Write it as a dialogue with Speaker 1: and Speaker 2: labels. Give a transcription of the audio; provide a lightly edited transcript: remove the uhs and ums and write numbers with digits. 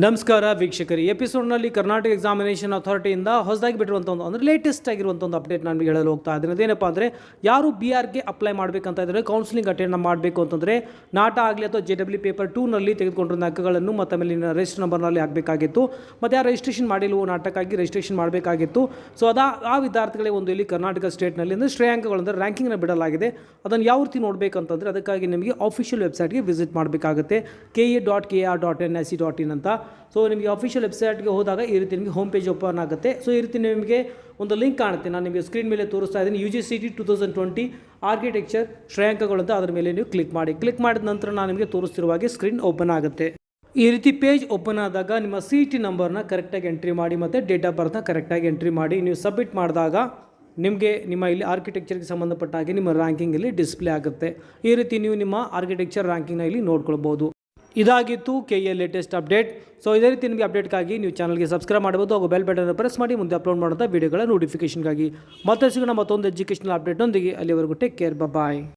Speaker 1: ನಮಸ್ಕಾರ ವೀಕ್ಷಕರಿ, ಎಪಿಸೋಡ್ನಲ್ಲಿ ಕರ್ನಾಟಕ ಎಕ್ಸಾಮಿನೇಷನ್ ಅಥಾರಿಟಿಯಿಂದ ಹೊಸದಾಗಿ ಬಿಟ್ಟಿರುವಂಥ ಅಂದರೆ ಲೇಟೆಸ್ಟ್ ಆಗಿರುವಂಥ ಒಂದು ಅಪ್ಡೇಟ್ ನಾನು ನಿಮಗೆ ಹೇಳಲು ಹೋಗ್ತಾ ಇದ್ದೀನಿ. ಅದೇನಪ್ಪ ಅಂದರೆ ಯಾರು B.Archಗೆ ಅಪ್ಲೈ ಮಾಡಬೇಕಂತ ಇದ್ದರೆ, ಕೌನ್ಸಿಲಿಂಗ್ ಅಟೆಂಡ್ ಮಾಡಬೇಕು ಅಂತಂದರೆ ನಾಟ ಆಗಲಿ ಅಥವಾ JW ಪೇಪರ್ 2ನಲ್ಲಿ ತೆಗೆದುಕೊಂಡಿರೋ ಅಂಕಗಳನ್ನು ಮತ್ತು ಆಮೇಲೆ ರಿಜಿಸ್ಟರ್ ನಂಬರ್ನಲ್ಲಿ ಹಾಕಬೇಕಾಗಿತ್ತು. ಮತ್ತು ಯಾರು ರಿಜಿಸ್ಟ್ರೇಷನ್ ಮಾಡಿಲ್ವೋ ನಾಟಕ್ಕಾಗಿ ರಿಜಿಸ್ಟ್ರೇಷನ್ ಮಾಡಬೇಕಾಗಿತ್ತು. ಸೊ ಆ ವಿದ್ಯಾರ್ಥಿಗಳಿಗೆ ಒಂದು ಇಲ್ಲಿ ಕರ್ನಾಟಕ ಸ್ಟೇಟ್ನಲ್ಲಿ ಅಂದರೆ ಶ್ರೇಯಾಂಕಗಳಂದರೆ ರ್ಯಾಂಕಿಂಗ್ನ ಬಿಡಲಾಗಿದೆ. ಅದನ್ನು ಯಾವ ರೀತಿ ನೋಡಬೇಕಂತಂದರೆ ಅದಕ್ಕಾಗಿ ನಿಮಗೆ ಆಫಿಷಿಯಲ್ ವೆಬ್ಸೈಟ್ಗೆ ವಿಸಿಟ್ ಮಾಡಬೇಕಾಗುತ್ತೆ, KEA.KR.NIC.in ಅಂತ. ಸೊ ನಿಮಗೆ ಆಫಿಷಿಯಲ್ ವೆಬ್ಸೈಟ್ಗೆ ಹೋದಾಗ ಈ ರೀತಿ ನಿಮಗೆ ಹೋಮ್ ಪೇಜ್ ಓಪನ್ ಆಗುತ್ತೆ. ಸೊ ಈ ರೀತಿ ನಿಮಗೆ ಒಂದು ಲಿಂಕ್ ಕಾಣುತ್ತೆ, ನಾನು ನಿಮಗೆ ಸ್ಕ್ರೀನ್ ಮೇಲೆ ತೋರಿಸ್ತಾ ಇದ್ದೀನಿ. UGCET 2020 ಆರ್ಕಿಟೆಕ್ಚರ್ ಶ್ರೇಯಾಂಕಗಳು ಅಂತ ಅದರ ಮೇಲೆ ನೀವು ಕ್ಲಿಕ್ ಮಾಡಿದ ನಂತರ ನಾನು ನಿಮಗೆ ತೋರಿಸ್ತಿರುವ ಹಾಗೆ ಸ್ಕ್ರೀನ್ ಓಪನ್ ಆಗುತ್ತೆ. ಈ ರೀತಿ ಪೇಜ್ ಓಪನ್ ಆದಾಗ ನಿಮ್ಮ CET ನಂಬರ್ನ ಕರೆಕ್ಟಾಗಿ ಎಂಟ್ರಿ ಮಾಡಿ ಮತ್ತು ಡೇಟ್ ಆಫ್ ಬರ್ತ್ನ ಕರೆಕ್ಟಾಗಿ ಎಂಟ್ರಿ ಮಾಡಿ ನೀವು ಸಬ್ಮಿಟ್ ಮಾಡಿದಾಗ ನಿಮಗೆ ನಿಮ್ಮ ಇಲ್ಲಿ ಆರ್ಕಿಟೆಕ್ಚರ್ಗೆ ಸಂಬಂಧಪಟ್ಟ ಹಾಗೆ ನಿಮ್ಮ ರ್ಯಾಂಕಿಂಗ್ ಇಲ್ಲಿ ಡಿಸ್ಪ್ಲೇ ಆಗುತ್ತೆ. ಈ ರೀತಿ ನೀವು ನಿಮ್ಮ ಆರ್ಕಿಟೆಕ್ಚರ್ ರ್ಯಾಂಕಿಂಗ್ನ ಇಲ್ಲಿ ನೋಡ್ಕೊಳ್ಬೋದು. ಇದಾಗಿತ್ತು KEA ಲೇಟೆಸ್ಟ್ ಅಪ್ಡೇಟ್. ಸೊ ಇದೇ ರೀತಿ ನಿಮಗೆ ಅಪ್ಡೇಟ್ಗಾಗಿ ನೀವು ಚಾನಲ್ಗೆ ಸಬ್ಸ್ಕ್ರೈಬ್ ಮಾಡ್ಬೋದು ಹಾಗೂ ಬೆಲ್ ಬಟನ್ ಪ್ರೆಸ್ ಮಾಡಿ ಮುಂದೆ ಅಪ್ಲೋಡ್ ಮಾಡುವಂಥ ವೀಡಿಯೋಗಳ ನೋಟಿಫಿಕೇಷನ್ಗಾಗಿ. ಮತ್ತೆ ಸಿಗೋಣ ಮತ್ತೊಂದು ಎಜುಕೇಷನಲ್ ಅಪ್ಡೇಟ್ನೊಂದಿಗೆ. ಅಲ್ಲಿವರೆಗೂ ಟೇಕ್ ಕೇರ್, ಬಾಯ್.